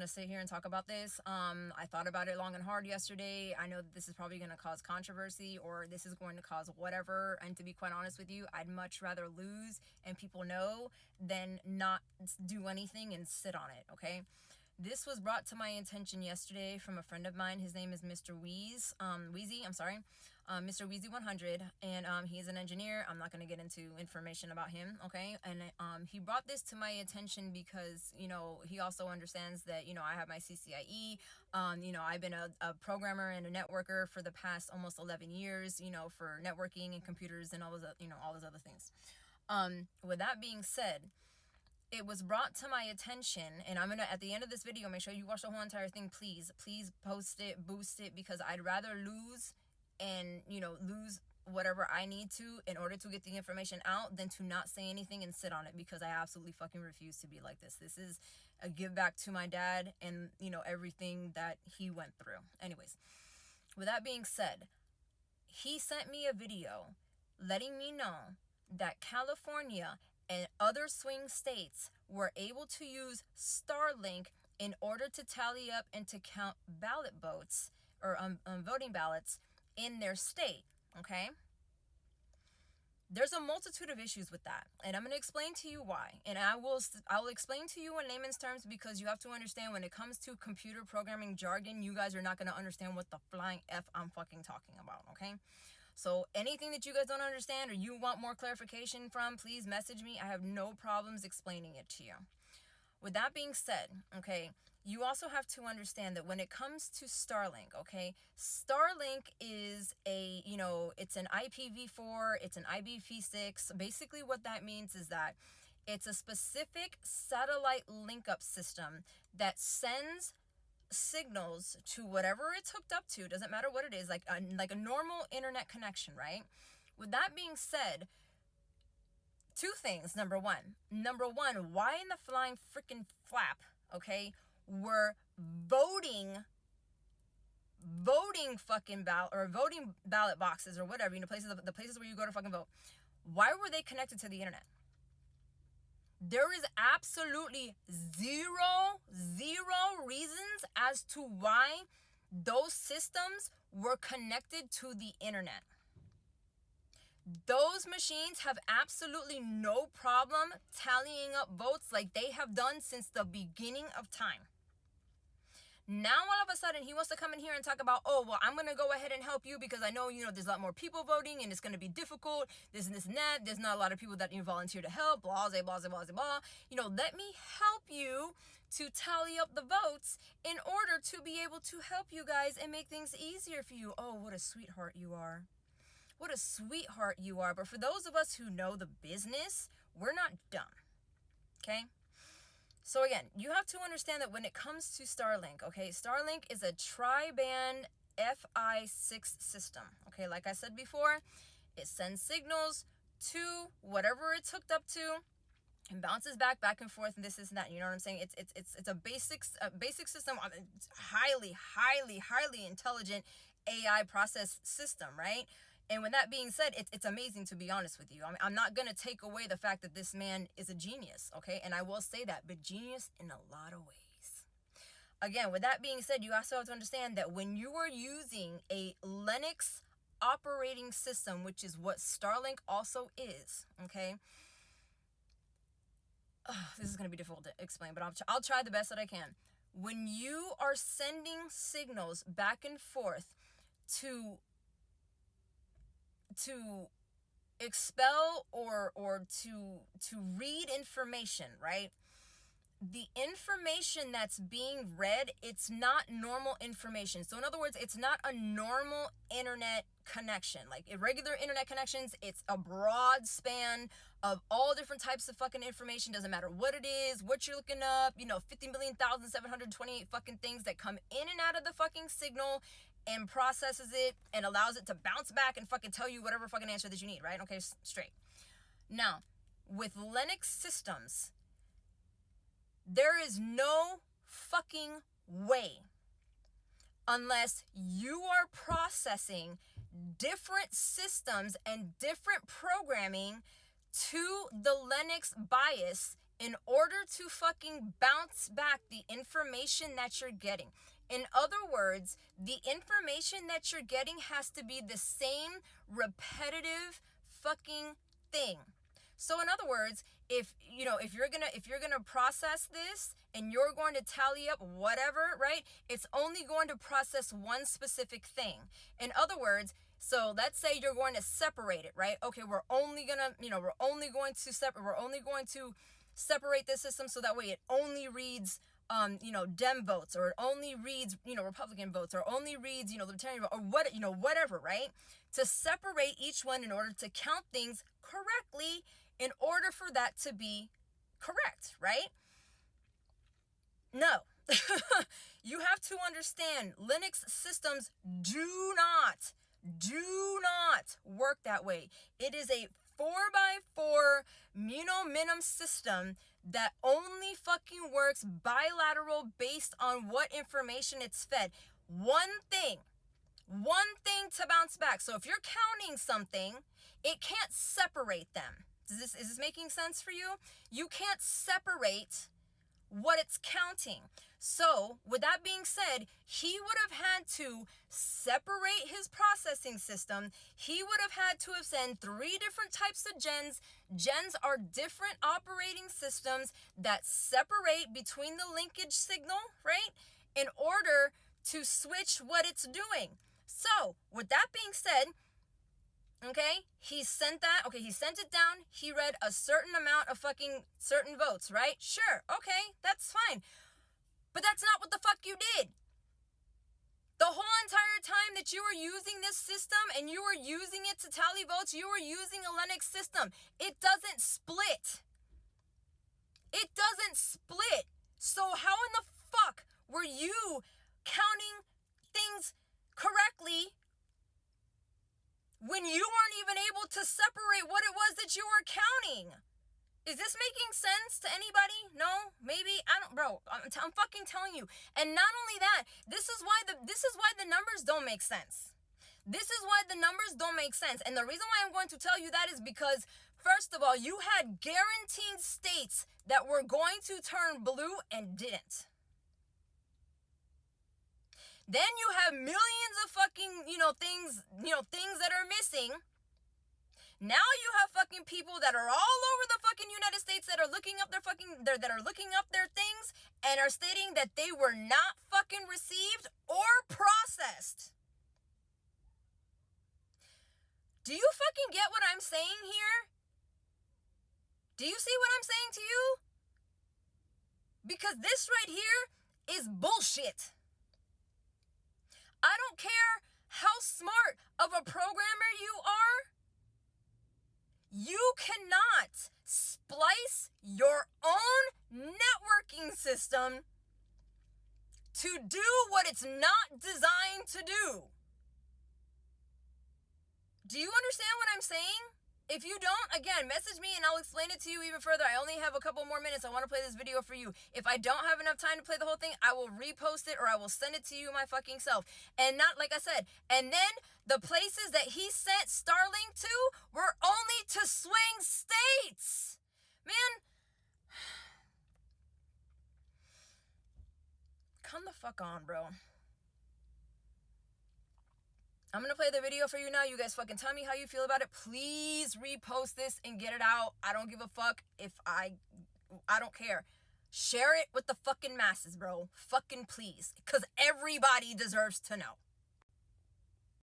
sit here and talk about this. I thought about it long and hard yesterday. I know that this is probably going to cause controversy, or this is going to cause whatever. And to be quite honest with you, I'd much rather lose and people know than not do anything and sit on it, okay? This was brought to my attention yesterday from a friend of mine. His name is Mr. Wheezy, Mr. Wheezy 100, and he's an engineer. I'm not going to get into information about him, okay? And he brought this to my attention because, you know, he also understands that, you know, I have my CCIE. You know, I've been a programmer and a networker for the past almost 11 years, you know, for networking and computers and all those, you know, all those other things. With that being said, it was brought to my attention, and I'm gonna, at the end of this video, make sure you watch the whole entire thing. Please post it, boost it, because I'd rather lose and, you know, lose whatever I need to in order to get the information out than to not say anything and sit on it, because I absolutely fucking refuse to be like this. This is a give back to my dad and, you know, everything that he went through. Anyways, with that being said, he sent me a video letting me know that California and other swing states were able to use Starlink in order to tally up and to count ballot votes, or voting ballots in their state, okay? There's a multitude of issues with that, and I'm going to explain to you why. And I'll explain to you in layman's terms, because you have to understand, when it comes to computer programming jargon, you guys are not going to understand what the flying F I'm fucking talking about, okay? So anything that you guys don't understand or you want more clarification from, please message me. I have no problems explaining it to you. With that being said, okay, you also have to understand that when it comes to Starlink, okay, Starlink is a, you know, it's an IPv4, it's an IPv6. Basically what that means is that it's a specific satellite link-up system that sends signals to whatever it's hooked up to. Doesn't matter what it is, like a normal internet connection, right? With that being said, two things. Number one, why in the flying freaking flap, okay, were voting fucking ballot, or voting ballot boxes or whatever, you know, the places where you go to fucking vote, why were they connected to the internet? There is absolutely zero reasons as to why those systems were connected to the internet. Those machines have absolutely no problem tallying up votes like they have done since the beginning of time. Now, all of a sudden, he wants to come in here and talk about, oh, well, I'm going to go ahead and help you because I know, you know, there's a lot more people voting and it's going to be difficult, this and this and that. There's not a lot of people that you volunteer to help, blah, blah, blah, blah, blah. You know, let me help you to tally up the votes in order to be able to help you guys and make things easier for you. Oh, what a sweetheart you are. What a sweetheart you are. But for those of us who know the business, we're not dumb. Okay? So again, you have to understand that when it comes to Starlink, okay, Starlink is a tri-band Fi6 system. Okay, like I said before, it sends signals to whatever it's hooked up to and bounces back and forth, and this and that. You know what I'm saying? It's a basic system, highly intelligent AI process system, right? And with that being said, it's amazing, to be honest with you. I mean, I'm not going to take away the fact that this man is a genius, okay? And I will say that, but genius in a lot of ways. Again, with that being said, you also have to understand that when you are using a Linux operating system, which is what Starlink also is, okay? This is going to be difficult to explain, but I'll try the best that I can. When you are sending signals back and forth to expel or to read information, right? The information that's being read, it's not normal information. So in other words, it's not a normal internet connection. Like irregular internet connections, it's a broad span of all different types of fucking information. Doesn't matter what it is, what you're looking up, you know, 50,728 fucking things that come in and out of the fucking signal and processes it and allows it to bounce back and fucking tell you whatever fucking answer that you need, right? Okay, straight. Now, with Linux systems, there is no fucking way, unless you are processing different systems and different programming to the Linux BIOS in order to fucking bounce back the information that you're getting. In other words, the information that you're getting has to be the same repetitive fucking thing. So in other words, if you're gonna process this and you're going to tally up whatever, right? It's only going to process one specific thing. In other words, so let's say you're going to separate it, right? Okay, we're only going to separate this system so that way it only reads Dem votes, or it only reads, Republican votes, or only reads, Libertarian vote, or whatever, right? To separate each one in order to count things correctly in order for that to be correct, right? No. You have to understand, Linux systems do not work that way. It is a 4x4 minim system that only fucking works bilateral based on what information it's fed. One thing to bounce back. So if you're counting something, it can't separate them. Is this making sense for you? You can't separate what it's counting. So with that being said, he would have had to separate his processing system. He would have had to have sent 3 different types of gens. Gens are different operating systems that separate between the linkage signal, right? In order to switch what it's doing. So with that being said, okay, he sent it down. He read a certain amount of fucking certain votes, right? Sure, okay, that's fine. But that's not what the fuck you did. The whole entire time that you were using this system and you were using it to tally votes, you were using a Linux system. It doesn't split. It doesn't split. So how in the fuck were you counting things correctly when you weren't even able to separate what it was that you were counting? Is this making sense to anybody? No? Maybe? I don't, bro. I'm fucking telling you. And not only that, this is why the numbers don't make sense. This is why the numbers don't make sense. And the reason why I'm going to tell you that is because, first of all, you had guaranteed states that were going to turn blue and didn't. Then you have millions of fucking, things that are missing. Now you have fucking people that are all over the fucking United States that are looking up their things and are stating that they were not fucking received or processed. Do you fucking get what I'm saying here? Do you see what I'm saying to you? Because this right here is bullshit. I don't care how smart of a programmer you are. You cannot splice your own networking system to do what it's not designed to do. Do you understand what I'm saying? If you don't, again, message me and I'll explain it to you even further. I only have a couple more minutes. I want to play this video for you. If I don't have enough time to play the whole thing, I will repost it or I will send it to you my fucking self. And not, like I said, and then the places that he sent Starlink to were only to swing states. Man, come the fuck on, bro. I'm going to play the video for you now. You guys fucking tell me how you feel about it. Please repost this and get it out. I don't give a fuck if I don't care. Share it with the fucking masses, bro. Fucking please. Because everybody deserves to know.